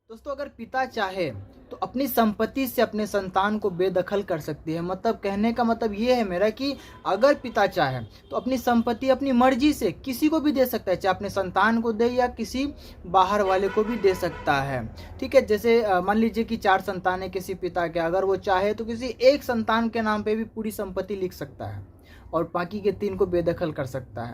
दोस्तों, अगर पिता चाहे तो अपनी संपत्ति से अपने संतान को बेदखल कर सकती है। मतलब कहने का मतलब ये है मेरा कि अगर पिता चाहे तो अपनी संपत्ति अपनी मर्जी से किसी को भी दे सकता है, चाहे अपने संतान को दे या किसी बाहर वाले को भी दे सकता है। ठीक है, जैसे मान लीजिए कि 4 संतान है किसी पिता के, अगर वो चाहे तो किसी एक संतान के नाम पे भी पूरी संपत्ति लिख सकता है और बाकी के 3 को बेदखल कर सकता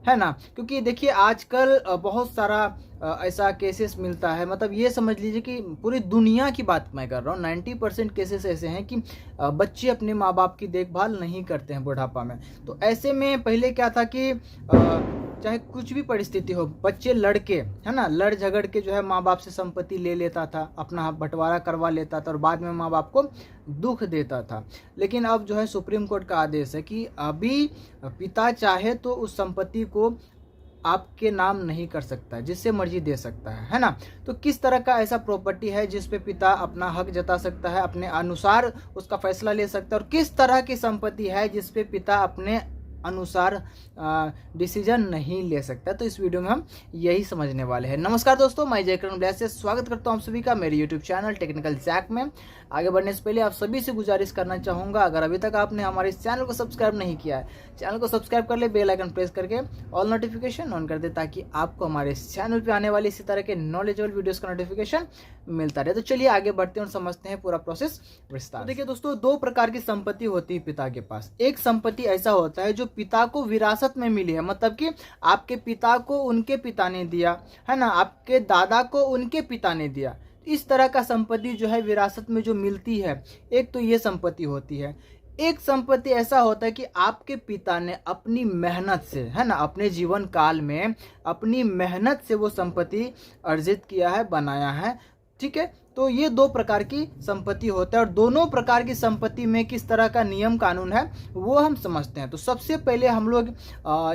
है ना। क्योंकि देखिए आजकल बहुत सारा ऐसा केसेस मिलता है। मतलब ये समझ लीजिए कि पूरी दुनिया की बात मैं कर रहा हूँ, 90% केसेस ऐसे हैं कि बच्चे अपने माँ बाप की देखभाल नहीं करते हैं बुढ़ापा में। तो ऐसे में पहले क्या था कि चाहे कुछ भी परिस्थिति हो, बच्चे लड़के है ना, लड़ झगड़ के जो है माँ बाप से संपत्ति ले लेता था, अपना बंटवारा करवा लेता था और बाद में माँ बाप को दुख देता था। लेकिन अब जो है सुप्रीम कोर्ट का आदेश है कि अभी पिता चाहे तो उस संपत्ति को आपके नाम नहीं कर सकता, जिससे मर्जी दे सकता है ना। तो किस तरह का ऐसा प्रॉपर्टी है जिस पे पिता अपना हक जता सकता है, अपने अनुसार उसका फैसला ले सकता है, और किस तरह की संपत्ति है जिस पे पिता अपने अनुसार डिसीजन नहीं ले सकता। तो इस वीडियो में हम यही समझने वाले हैं। नमस्कार दोस्तों, मैं जयकरण ब्लैस से स्वागत करता हूं आप सभी का मेरे यूट्यूब चैनल टेक्निकल जैक में। आगे बढ़ने से पहले आप सभी से गुजारिश करना चाहूँगा, अगर अभी तक आपने हमारे इस चैनल को सब्सक्राइब नहीं किया है, चैनल को सब्सक्राइब कर ले, बेल आइकन प्रेस करके ऑल नोटिफिकेशन ऑन कर दे, ताकि आपको हमारे इस चैनल पर आने वाली इसी तरह के नॉलेजेबल वीडियोज़ का नोटिफिकेशन मिलता रहे। तो चलिए आगे बढ़ते हैं और समझते हैं पूरा प्रोसेस विस्तार। देखिए दोस्तों, 2 प्रकार की संपत्ति होती है पिता के पास। एक संपत्ति ऐसा होता है जो पिता को विरासत में मिली है, मतलब कि आपके पिता को उनके पिता ने दिया है ना, आपके दादा को उनके पिता ने दिया। इस तरह का संपत्ति जो है विरासत में जो मिलती है, एक तो ये संपत्ति होती है। एक संपत्ति ऐसा होता है कि आपके पिता ने अपनी मेहनत से है ना, अपने जीवन काल में अपनी मेहनत से वो संपत्ति अर्जित किया है, बनाया है। ठीक है, तो ये 2 प्रकार की संपत्ति होता है और दोनों प्रकार की संपत्ति में किस तरह का नियम कानून है वो हम समझते हैं। तो सबसे पहले हम लोग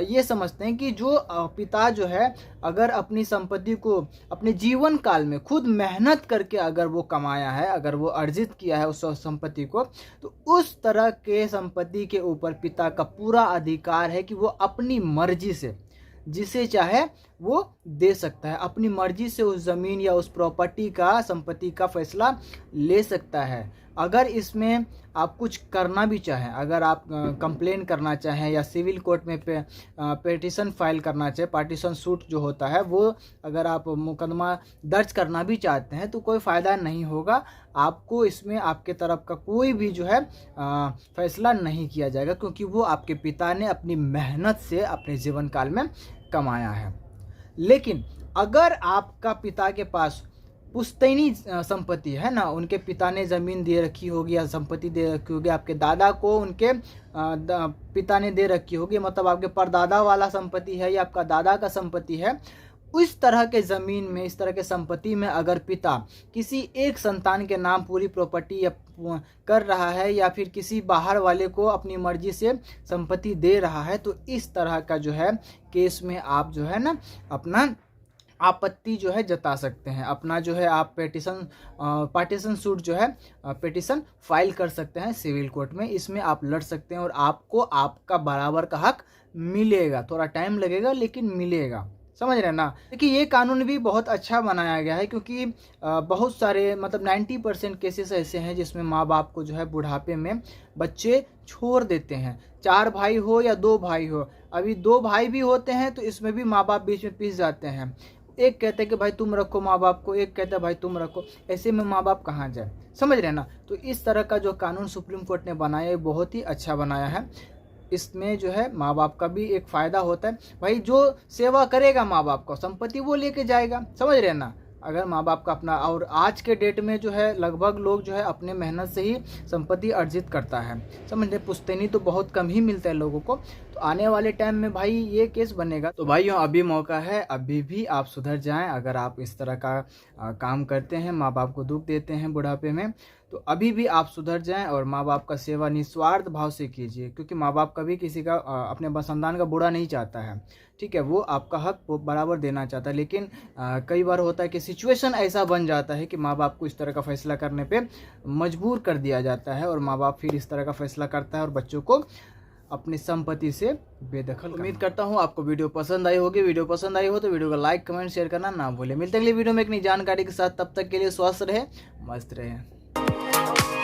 ये समझते हैं कि जो पिता जो है अगर अपनी संपत्ति को अपने जीवन काल में खुद मेहनत करके अगर वो कमाया है, अगर वो अर्जित किया है उस संपत्ति को, तो उस तरह के संपत्ति के ऊपर पिता का पूरा अधिकार है कि वो अपनी मर्जी से जिसे चाहे वो दे सकता है, अपनी मर्जी से उस ज़मीन या उस प्रॉपर्टी का, संपत्ति का फैसला ले सकता है। अगर इसमें आप कुछ करना भी चाहें, अगर आप कंप्लेन करना चाहें या सिविल कोर्ट में पेटिशन फाइल करना चाहें, पार्टीशन सूट जो होता है वो अगर आप मुकदमा दर्ज करना भी चाहते हैं तो कोई फ़ायदा नहीं होगा, आपको इसमें आपके तरफ का कोई भी जो है फैसला नहीं किया जाएगा, क्योंकि वो आपके पिता ने अपनी मेहनत से अपने जीवन काल में कमाया है। लेकिन अगर आपका पिता के पास पुश्तैनी संपत्ति है ना, उनके पिता ने ज़मीन दे रखी होगी या संपत्ति दे रखी होगी, आपके दादा को उनके पिता ने दे रखी होगी, मतलब आपके परदादा वाला संपत्ति है या आपका दादा का संपत्ति है, उस तरह के ज़मीन में, इस तरह के संपत्ति में अगर पिता किसी एक संतान के नाम पूरी प्रॉपर्टी या कर रहा है या फिर किसी बाहर वाले को अपनी मर्जी से संपत्ति दे रहा है, तो इस तरह का जो है केस में आप जो है ना अपना आपत्ति जो है जता सकते हैं, अपना जो है आप पार्टीशन सूट जो है पिटीशन फाइल कर सकते हैं सिविल कोर्ट में। इसमें आप लड़ सकते हैं और आपको आपका बराबर का हक मिलेगा। थोड़ा टाइम लगेगा लेकिन मिलेगा, समझ रहे हैं ना। देखिए ये कानून भी बहुत अच्छा बनाया गया है, क्योंकि बहुत सारे मतलब 90% केसेस ऐसे हैं जिसमें माँ बाप को जो है बुढ़ापे में बच्चे छोड़ देते हैं, 4 भाई हो या 2 भाई हो। अभी 2 भाई भी होते हैं तो इसमें भी माँ बाप बीच में पिस जाते हैं, एक कहते हैं कि भाई तुम रखो माँ बाप को, एक कहता है भाई तुम रखो, ऐसे में माँ बाप कहाँ जाए, समझ रहे हैं ना। तो इस तरह का जो कानून सुप्रीम कोर्ट ने बनाया है बहुत ही अच्छा बनाया है। इसमें जो है माँ बाप का भी एक फ़ायदा होता है, भाई जो सेवा करेगा माँ बाप को संपत्ति वो लेके जाएगा, समझ रहे हैं ना। अगर माँ बाप का अपना, और आज के डेट में जो है लगभग लोग जो है अपने मेहनत से ही संपत्ति अर्जित करता है, समझ रहे। पुश्तैनी तो बहुत कम ही मिलता है लोगों को। तो आने वाले टाइम में भाई ये केस बनेगा। तो भाइयों अभी मौका है, अभी भी आप सुधर जाएं। अगर आप इस तरह का काम करते हैं, माँ बाप को दुख देते हैं बुढ़ापे में, तो अभी भी आप सुधर जाएं और माँ बाप का सेवा निस्वार्थ भाव से कीजिए, क्योंकि माँ बाप कभी किसी का अपने संतान का बुरा नहीं चाहता है। ठीक है, वो आपका हक वो बराबर देना चाहता है। लेकिन कई बार होता है कि सिचुएशन ऐसा बन जाता है कि माँ बाप को इस तरह का फैसला करने पे मजबूर कर दिया जाता है और माँ बाप फिर इस तरह का फैसला करता है और बच्चों को अपनी संपत्ति से बेदखल। उम्मीद करता हूँ आपको वीडियो पसंद आई होगी। वीडियो पसंद आई हो तो वीडियो को लाइक, कमेंट, शेयर करना ना भूलें। मिलते हैं अगली वीडियो में एक नई जानकारी के साथ। तब तक के लिए स्वस्थ रहे, मस्त रहे।